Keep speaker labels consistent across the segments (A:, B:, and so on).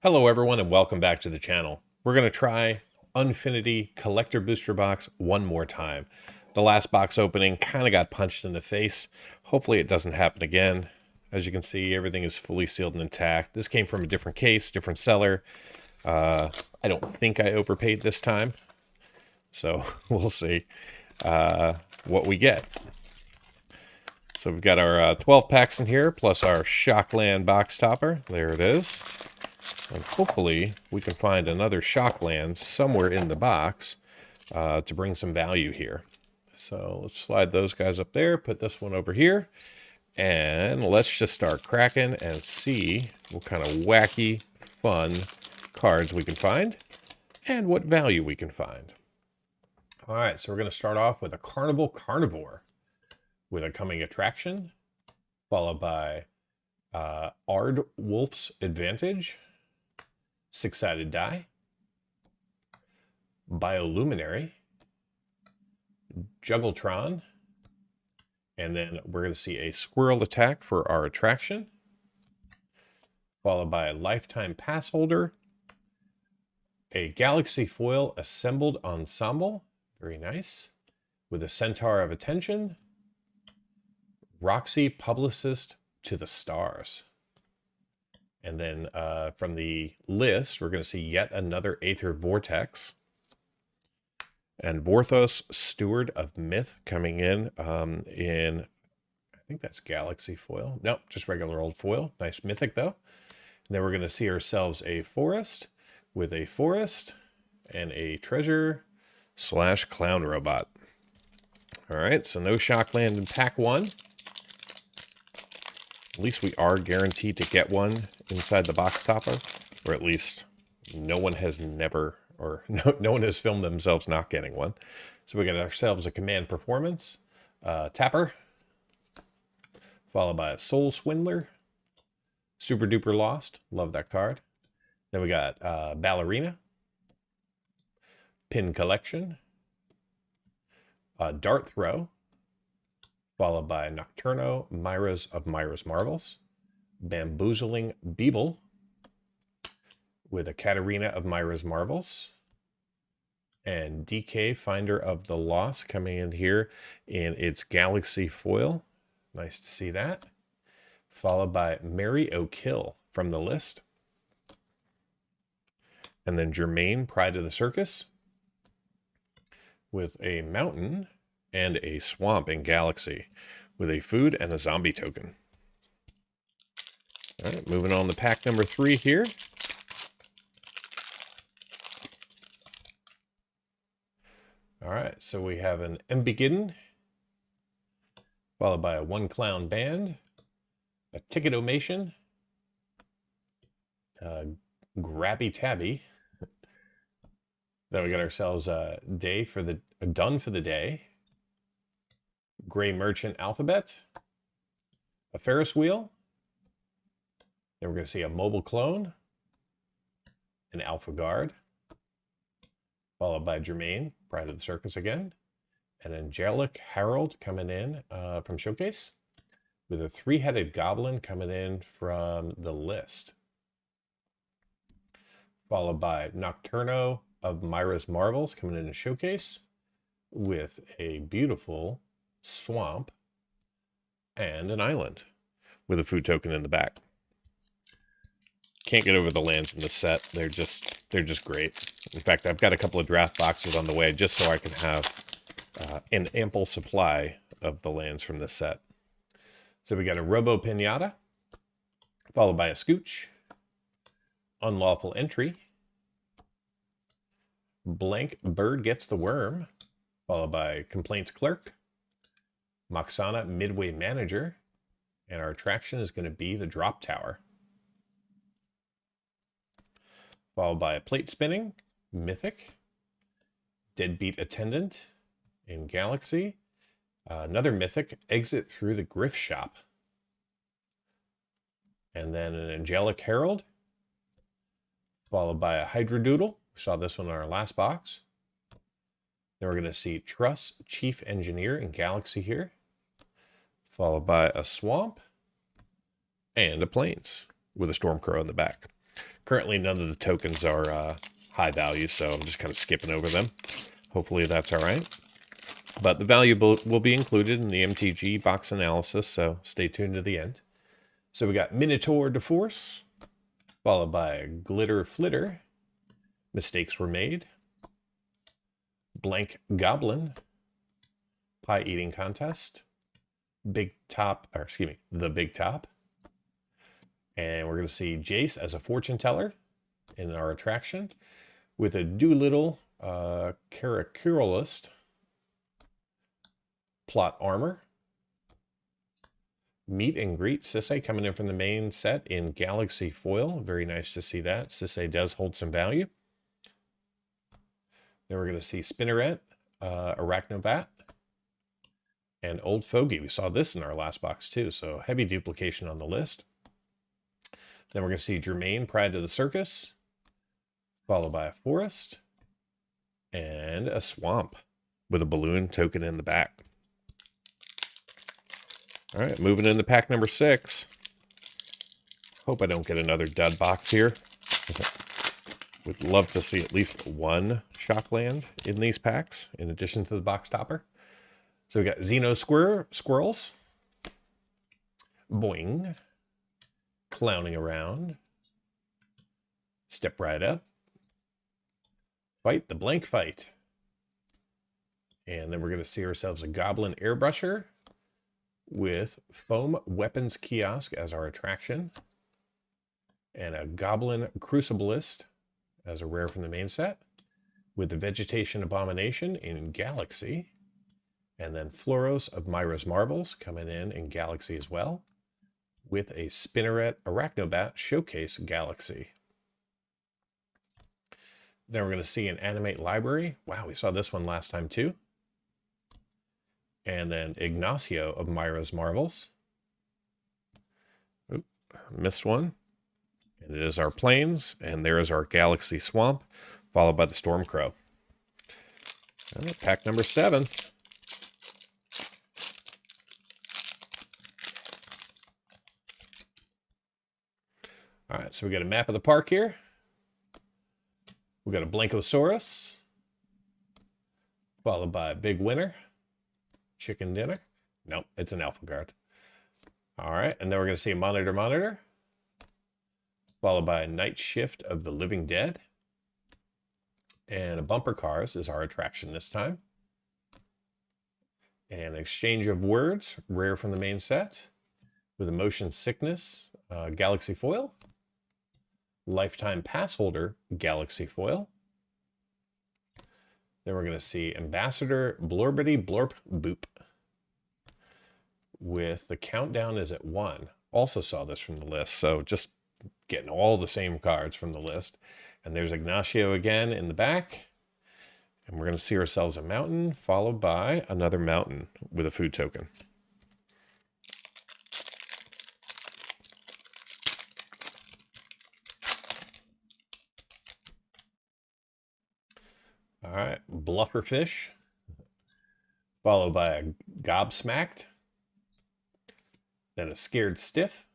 A: Hello everyone and welcome back to the channel. We're going to try Unfinity Collector Booster Box one more time. The last box opening kind of got punched in the face. Hopefully it doesn't happen again. As you can see, everything is fully sealed and intact. This came from a different case, different seller. I don't think I overpaid this time. So we'll see what we get. So we've got our 12 packs in here, plus our Shockland box topper. There it is. And hopefully we can find another Shockland somewhere in the box to bring some value here. So let's slide those guys up there, put this one over here, and let's just start cracking and see what kind of wacky, fun cards we can find and what value we can find. All right, so we're going to start off with a Carnival Carnivore with a coming attraction, followed by Ard Wolf's Advantage, Six-Sided Die, Bioluminary, Juggletron, and then we're going to see a Squirrel attack for our attraction, followed by a Lifetime Pass Holder, a Galaxy Foil Assembled Ensemble, very nice, with a Centaur of Attention, Roxy Publicist to the Stars. And then from the list, we're going to see yet another Aether Vortex. And Vorthos, Steward of Myth, coming in I think that's Galaxy Foil. Nope, just regular old foil. Nice Mythic, though. And then we're going to see ourselves a Forest with a Forest and a Treasure / Clown Robot. All right, so no Shockland in pack one. At least we are guaranteed to get one inside the box topper, or at least no one has never, or no one has filmed themselves not getting one. So we got ourselves a Command Performance, Tapper, followed by a Soul Swindler, Super Duper Lost, love that card. Then we got Ballerina, Pin Collection, Dart Throw, followed by Nocturno, Myra's of Myra's Marvels, Bamboozling Beeble, with a Katarina of Myra's Marvels, and DK Finder of the Lost coming in here in its Galaxy Foil. Nice to see that. Followed by Mary O'Kill from the list. And then Germain, Pride of the Circus, with a Mountain and a Swamp in Galaxy, with a Food and a Zombie token. All right, moving on to pack number 3 here. All right, so we have an Embiggen, followed by a One Clown Band, a Ticket-O-Mation, Grabby Tabby. Then we got ourselves a Done for the Day, Gray Merchant Alphabet, a Ferris Wheel. Then we're going to see a Mobile Clone, an Alpha Guard, followed by Germain, Pride of the Circus again, an Angelic Herald coming in from Showcase, with a Three-Headed Goblin coming in from the list, followed by Nocturno of Myra's Marvels coming in a Showcase, with a beautiful Swamp and an Island, with a food token in the back. Can't get over the lands in this set. They're just great. In fact, I've got a couple of draft boxes on the way just so I can have an ample supply of the lands from this set. So we got a Robo Pinata, followed by a Scooch, Unlawful Entry, Blank Bird Gets the Worm, followed by Complaints Clerk, Moxana Midway Manager, and our attraction is going to be the Drop Tower. Followed by a Plate Spinning, Mythic, Deadbeat Attendant in Galaxy, another Mythic, Exit Through the Griff Shop, and then an Angelic Herald, followed by a Hydrodoodle. We saw this one in our last box. Then we're going to see Truss Chief Engineer in Galaxy here, followed by a Swamp and a Plains with a Stormcrow in the back. Currently, none of the tokens are high value, so I'm just kind of skipping over them. Hopefully that's all right. But the value will be included in the MTG box analysis, so stay tuned to the end. So we got Minotaur de Force, followed by Glitter Flitter. Mistakes were made. Blank Goblin. Pie Eating Contest. The Big Top. And we're going to see Jace as a fortune teller in our attraction with a Doolittle Caraculist. Plot Armor. Meet and Greet Sisay coming in from the main set in Galaxy Foil. Very nice to see that. Sisay does hold some value. Then we're going to see Spinneret, Arachnobat, and Old Fogey. We saw this in our last box too, so heavy duplication on the list. Then we're going to see Germain, Pride to the Circus, followed by a Forest, and a Swamp with a balloon token in the back. All right, moving into pack number 6. Hope I don't get another dud box here. Would love to see at least one Shockland in these packs, in addition to the box topper. So we got Xeno Squirrels. Boing. Clowning Around. Step Right Up. Fight the Blank Fight. And then we're going to see ourselves a Goblin Airbrusher with Foam Weapons Kiosk as our attraction. And a Goblin Cruciblist as a rare from the main set. With the Vegetation Abomination in Galaxy. And then Floros of Myra's Marvels coming in Galaxy as well. With a Spinneret Arachnobat Showcase Galaxy. Then we're going to see an Animate Library. Wow, we saw this one last time too. And then Ignacio of Myra's Marvels. Oop, missed one. And it is our Plains, and there is our Galaxy Swamp, followed by the Stormcrow. All right, pack number 7. All right, so we got a map of the park here. We got a Blankosaurus, followed by a Big Winner, Chicken Dinner. Nope, it's an Alpha Guard. All right, and then we're going to see a Monitor, followed by a Night Shift of the Living Dead. And a Bumper Cars is our attraction this time. And Exchange of Words, rare from the main set, with a Motion Sickness, Galaxy Foil. Lifetime Pass Holder, Galaxy Foil. Then we're going to see Ambassador Blorbity Blorp Boop. With the countdown is at 1. Also saw this from the list, so just getting all the same cards from the list. And there's Ignacio again in the back. And we're going to see ourselves a mountain, followed by another mountain with a food token. All right, Blufferfish, followed by a Gobsmacked, then a Scared Stiff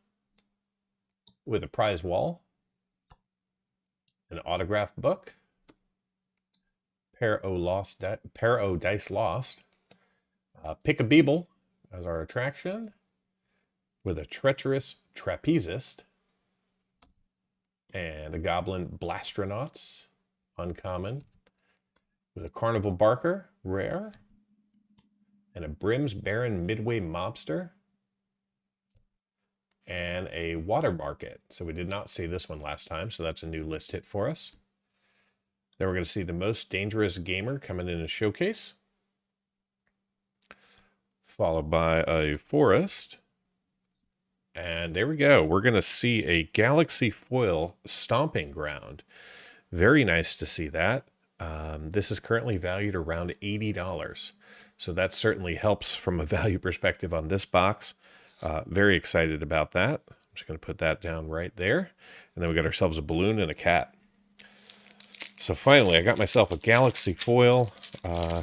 A: with a prize wall, an autograph book, Pair-O Dice Lost, Pick a Beeble as our attraction, with a Treacherous Trapezist, and a Goblin Blastronauts, uncommon, with a Carnival Barker, rare, and a Brim's Baron Midway Mobster, and a Water Market. So we did not see this one last time, so that's a new list hit for us. Then we're going to see the Most Dangerous Gamer coming in a showcase, followed by a Forest. And there we go. We're going to see a Galaxy Foil Stomping Ground. Very nice to see that. This is currently valued around $80. So that certainly helps from a value perspective on this box. Very excited about that. I'm just going to put that down right there. And then we got ourselves a balloon and a cat. So finally, I got myself a Galaxy Foil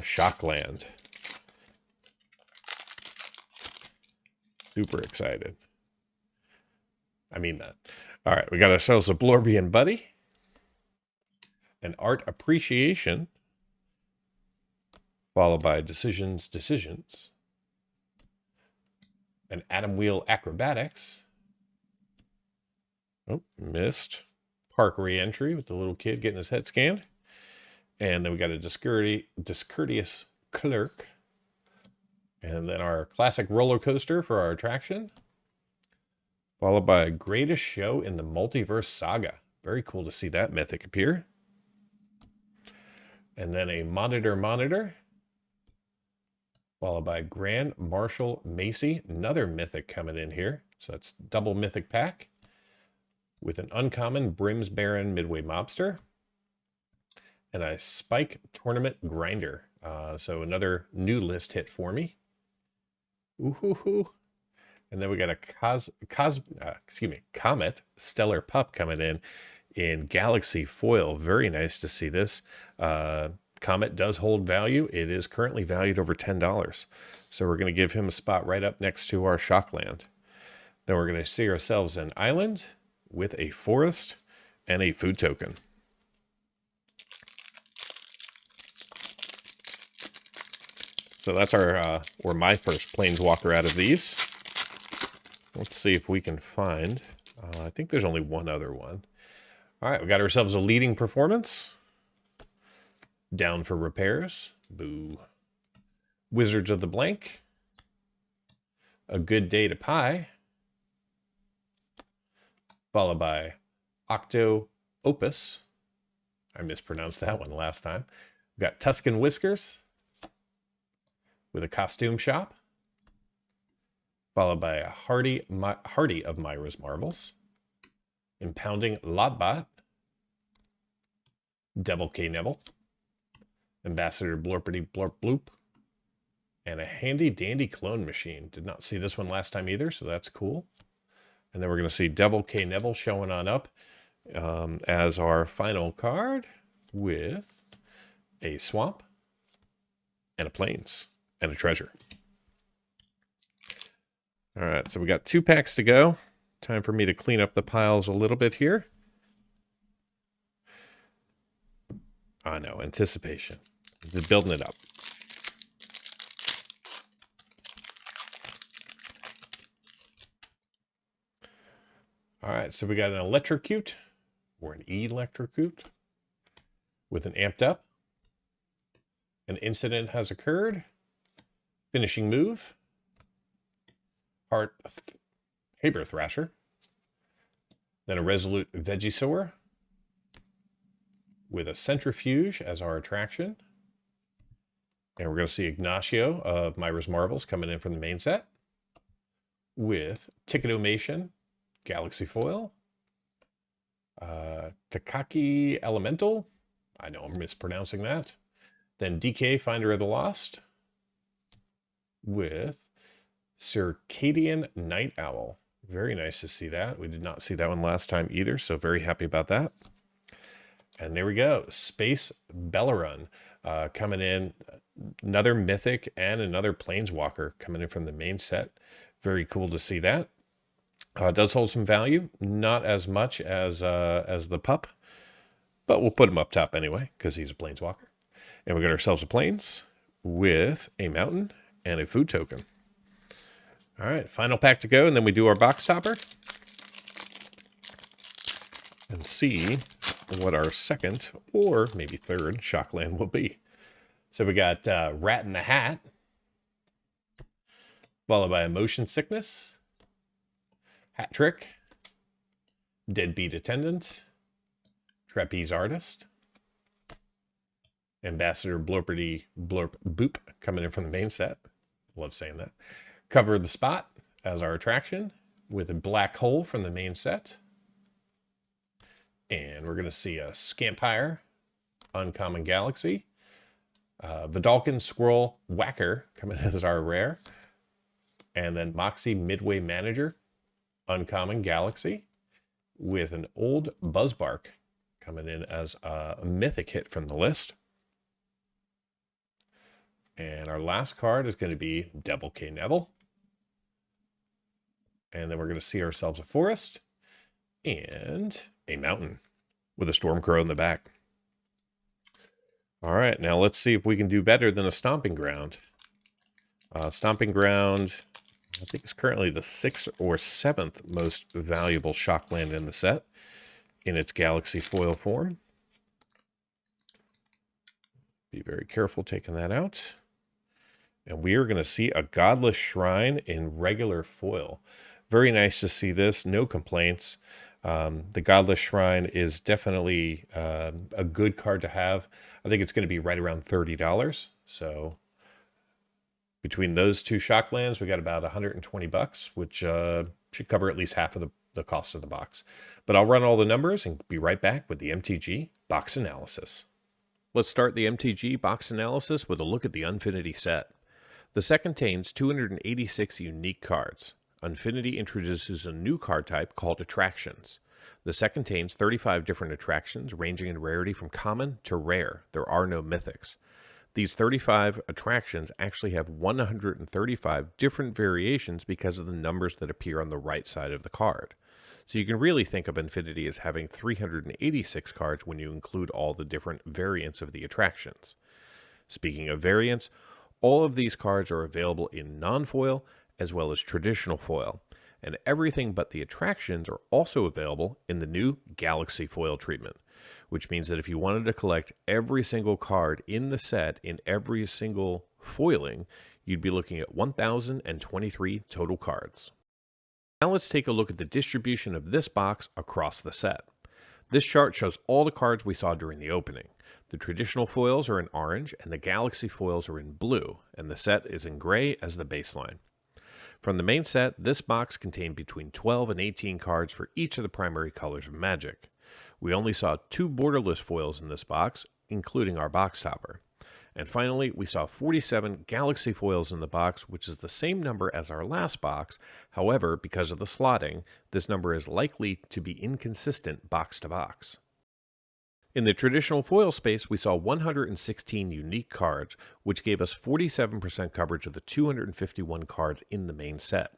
A: Shockland. Super excited. I mean that. All right, we got ourselves a Blorbian Buddy, an Art Appreciation, followed by Decisions, an Atom Wheel Acrobatics. Oh, missed. Park Reentry with the little kid getting his head scanned. And then we got a Discourteous Clerk. And then our classic roller coaster for our attraction. Followed by a Greatest Show in the Multiverse Saga. Very cool to see that mythic appear. And then a Monitor. Followed by Grand Marshal Macy. Another mythic coming in here. So that's double mythic pack. With an uncommon Brim's Baron Midway Mobster. And a Spike Tournament Grinder. So another new list hit for me. Ooh-hoo-hoo. And then we got a Comet Stellar Pup coming in Galaxy Foil. Very nice to see this. Comet does hold value. It is currently valued over $10. So we're going to give him a spot right up next to our Shockland. Then we're going to see ourselves an island with a forest and a food token. So that's our, or my first Planeswalker out of these. Let's see if we can find, I think there's only one other one. All right, we got ourselves a Leading Performance. Down for Repairs. Boo. Wizards of the Blank. A Good Day to Pie. Followed by Octo Opus. I mispronounced that one last time. We've got Tuscan Whiskers. With a Costume Shop. Followed by a Hardy of Myra's Marvels. Impounding Lotbot. Devil K. Neville. Ambassador Blorpity Blorp Bloop. And a Handy Dandy Clone Machine. Did not see this one last time either, so that's cool. And then we're going to see Devil K. Neville showing on up as our final card with a Swamp and a Plains and a Treasure. All right, so we got 2 packs to go. Time for me to clean up the piles a little bit here. I know, anticipation. Just building it up. All right, so we got an Electrocute or an Electrocute with an Amped Up. An incident has occurred. Finishing move. Haber Thrasher. Then a Resolute Vegisaur with a Centrifuge as our attraction. And we're going to see Ignacio of Myra's Marvels coming in from the main set with Ticketomation, Galaxy Foil, Takaki Elemental. I know I'm mispronouncing that. Then DK Finder of the Lost with Circadian Night Owl. Very nice to see that. We did not see that one last time either, so very happy about that. And there we go. Space Bellerun coming in. Another Mythic and another Planeswalker coming in from the main set. Very cool to see that. It does hold some value. Not as much as the pup, but we'll put him up top anyway because he's a Planeswalker. And we got ourselves a Plains with a mountain and a food token. All right, final pack to go, and then we do our box topper and see what our second or maybe third Shockland will be. So we got Rat in the Hat, followed by a Motion Sickness, Hat Trick, Deadbeat Attendant, Trapeze Artist, Ambassador Blorpity Blorp Boop coming in from the main set. Love saying that. Cover the Spot as our attraction with a Black Hole from the main set. And we're going to see a Scampire, Uncommon Galaxy, Vidalcan Squirrel Whacker coming as our rare, and then Moxie Midway Manager, Uncommon Galaxy, with an old Buzzbark coming in as a mythic hit from the list. And our last card is going to be Devil K. Neville. And then we're going to see ourselves a Forest and a mountain with a storm crow in the back. All right, now let's see if we can do better than a stomping ground. Stomping ground, I think, is currently the 6th or 7th most valuable shock land in the set in its galaxy foil form. Be very careful taking that out. And we are going to see a Godless Shrine in regular foil. Very nice to see this. No complaints. The Godless Shrine is definitely a good card to have. I think it's going to be right around $30. So between those two shock lands, we got about 120 bucks, which should cover at least half of the cost of the box. But I'll run all the numbers and be right back with the MTG box analysis. Let's start the MTG box analysis with a look at the Unfinity set. The set contains 286 unique cards. Unfinity introduces a new card type called Attractions. The set contains 35 different attractions ranging in rarity from common to rare. There are no mythics. These 35 attractions actually have 135 different variations because of the numbers that appear on the right side of the card. So you can really think of Unfinity as having 386 cards when you include all the different variants of the attractions. Speaking of variants, all of these cards are available in non-foil as well as traditional foil, and everything but the attractions are also available in the new Galaxy foil treatment, which means that if you wanted to collect every single card in the set in every single foiling, you'd be looking at 1,023 total cards. Now let's take a look at the distribution of this box across the set. This chart shows all the cards we saw during the opening. The traditional foils are in orange and the Galaxy foils are in blue, and the set is in gray as the baseline. From the main set, this box contained between 12 and 18 cards for each of the primary colors of Magic. We only saw 2 borderless foils in this box, including our box topper. And finally, we saw 47 Galaxy foils in the box, which is the same number as our last box. However, because of the slotting, this number is likely to be inconsistent box to box. In the traditional foil space, we saw 116 unique cards, which gave us 47% coverage of the 251 cards in the main set.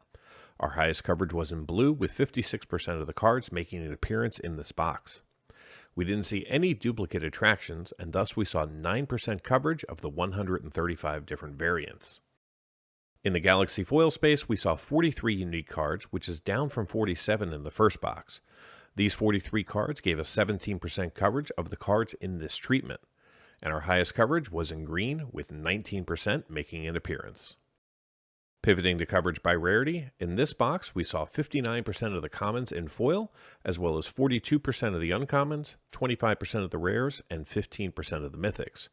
A: Our highest coverage was in blue, with 56% of the cards making an appearance in this box. We didn't see any duplicate attractions, and thus we saw 9% coverage of the 135 different variants. In the Galaxy foil space, we saw 43 unique cards, which is down from 47 in the first box. These 43 cards gave us 17% coverage of the cards in this treatment, and our highest coverage was in green, with 19% making an appearance. Pivoting to coverage by rarity, in this box we saw 59% of the commons in foil, as well as 42% of the uncommons, 25% of the rares, and 15% of the mythics.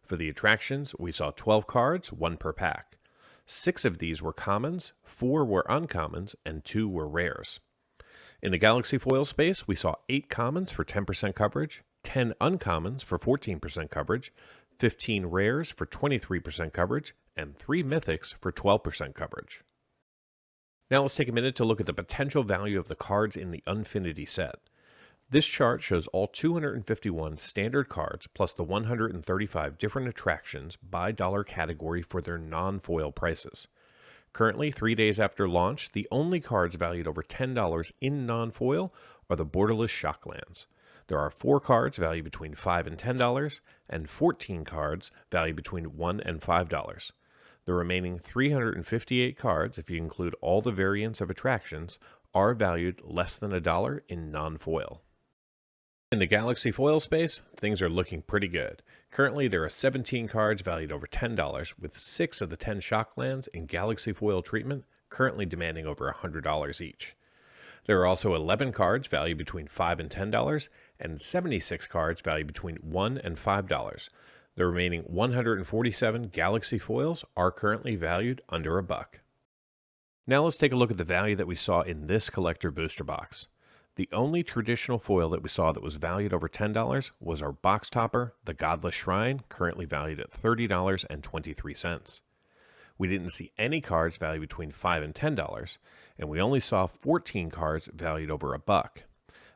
A: For the attractions, we saw 12 cards, 1 per pack. 6 of these were commons, 4 were uncommons, and 2 were rares. In the Galaxy foil space, we saw 8 commons for 10% coverage, 10 uncommons for 14% coverage, 15 rares for 23% coverage, and 3 mythics for 12% coverage. Now let's take a minute to look at the potential value of the cards in the Unfinity set. This chart shows all 251 standard cards plus the 135 different attractions by dollar category for their non-foil prices. Currently, 3 days after launch, the only cards valued over $10 in non-foil are the borderless shocklands. There are 4 cards valued between $5 and $10, and 14 cards valued between $1 and $5. The remaining 358 cards, if you include all the variants of attractions, are valued less than $1 in non-foil. In the Galaxy foil space, things are looking pretty good. Currently, there are 17 cards valued over $10, with 6 of the 10 shocklands in Galaxy foil treatment currently demanding over $100 each. There are also 11 cards valued between $5 and $10, and 76 cards valued between $1 and $5. The remaining 147 Galaxy foils are currently valued under $1. Now let's take a look at the value that we saw in this collector booster box. The only traditional foil that we saw that was valued over $10 was our box topper, the Godless Shrine, currently valued at $30.23. We didn't see any cards valued between $5 and $10, and we only saw 14 cards valued over $1.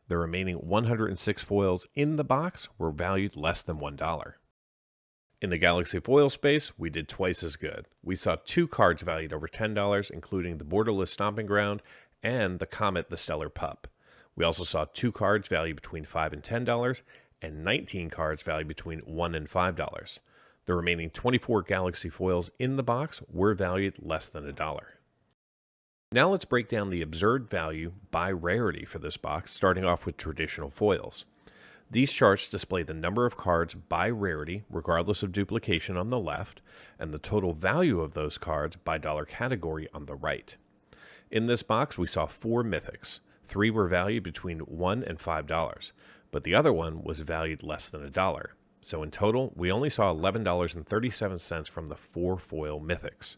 A: The remaining 106 foils in the box were valued less than $1. In the Galaxy foil space, we did twice as good. We saw 2 cards valued over $10, including the borderless Stomping Ground and the Comet the Stellar Pup. We also saw 2 cards valued between $5 and $10, and 19 cards valued between $1 and $5. The remaining 24 Galaxy foils in the box were valued less than $1. Now let's break down the observed value by rarity for this box, starting off with traditional foils. These charts display the number of cards by rarity, regardless of duplication, on the left, and the total value of those cards by dollar category on the right. In this box, we saw 4 mythics. 3 were valued between $1 and $5, but the other one was valued less than $1. So in total, we only saw $11.37 from the 4 foil mythics.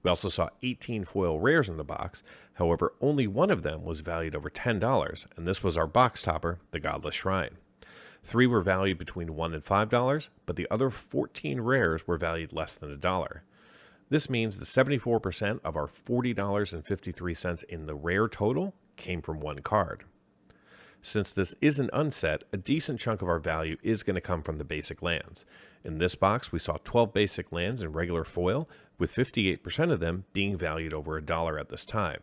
A: We also saw 18 foil rares in the box, however, only one of them was valued over $10, and this was our box topper, the Godless Shrine. 3 were valued between $1 and $5, but the other 14 rares were valued less than $1. This means that 74% of our $40.53 in the rare total came from one card. Since this is an unset, a decent chunk of our value is going to come from the basic lands. In this box, we saw 12 basic lands in regular foil, with 58% of them being valued over $1 at this time.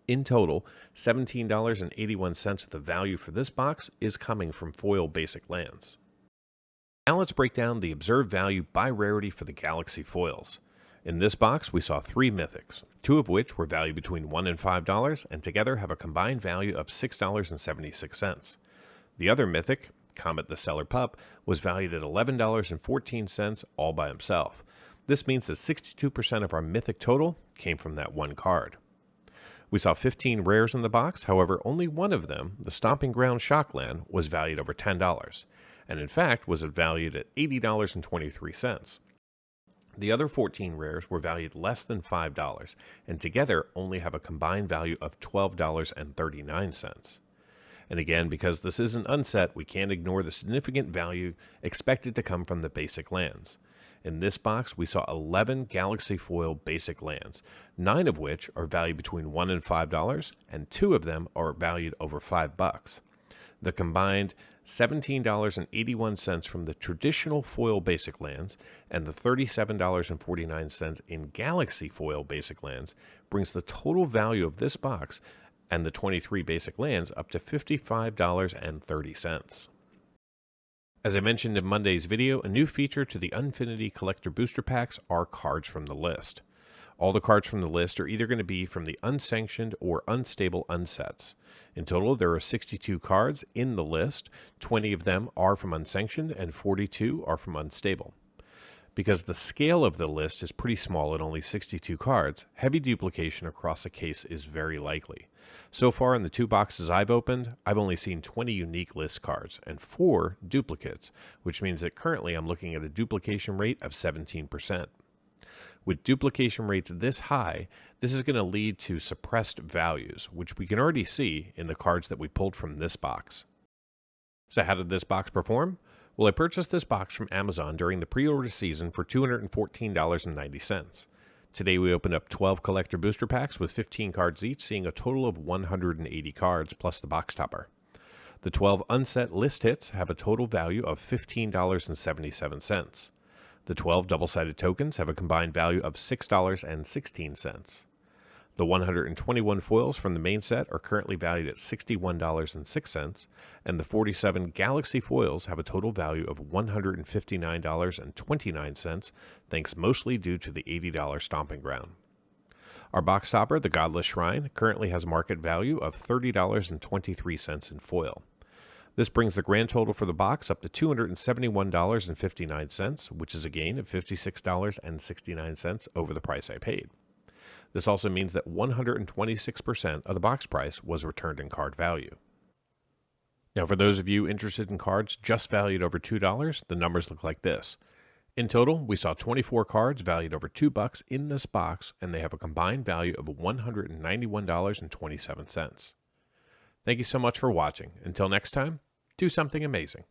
A: In total, $17.81 of the value for this box is coming from foil basic lands. Now let's break down the observed value by rarity for the Galaxy foils. In this box, we saw 3 mythics, 2 of which were valued between $1 and $5, and together have a combined value of $6.76. The other mythic, Comet the Stellar Pup, was valued at $11.14 all by himself. This means that 62% of our mythic total came from that one card. We saw 15 rares in the box, however, only one of them, the Stomping Ground Shockland, was valued over $10, and in fact was valued at $80.23. The other 14 rares were valued less than $5, and together only have a combined value of $12.39. And again, because this is an unset, we can't ignore the significant value expected to come from the basic lands. In this box, we saw 11 Galaxy Foil basic lands, 9 of which are valued between $1 and $5, and 2 of them are valued over $5. The combined $17.81 from the traditional foil basic lands and the $37.49 in Galaxy Foil basic lands brings the total value of this box and the 23 basic lands up to $55.30. As I mentioned in Monday's video, a new feature to the Unfinity Collector Booster Packs are cards from the list. All the cards from the list are either going to be from the unsanctioned or unstable unsets. In total, there are 62 cards in the list. 20 of them are from unsanctioned and 42 are from unstable. Because the scale of the list is pretty small at only 62 cards, heavy duplication across a case is very likely. So far in the 2 boxes I've opened, I've only seen 20 unique list cards and 4 duplicates, which means that currently I'm looking at a duplication rate of 17%. With duplication rates this high, this is going to lead to suppressed values, which we can already see in the cards that we pulled from this box. So how did this box perform? Well, I purchased this box from Amazon during the pre-order season for $214.90. Today we opened up 12 collector booster packs with 15 cards each, seeing a total of 180 cards plus the box topper. The 12 unset list hits have a total value of $15.77. The 12 double-sided tokens have a combined value of $6.16. The 121 foils from the main set are currently valued at $61.06, and the 47 Galaxy foils have a total value of $159.29, thanks mostly due to the $80 Stomping Ground. Our box topper, the Godless Shrine, currently has a market value of $30.23 in foil. This brings the grand total for the box up to $271.59, which is a gain of $56.69 over the price I paid. This also means that 126% of the box price was returned in card value. Now, for those of you interested in cards just valued over $2, the numbers look like this. In total, we saw 24 cards valued over $2 in this box, and they have a combined value of $191.27. Thank you so much for watching. Until next time, do something amazing.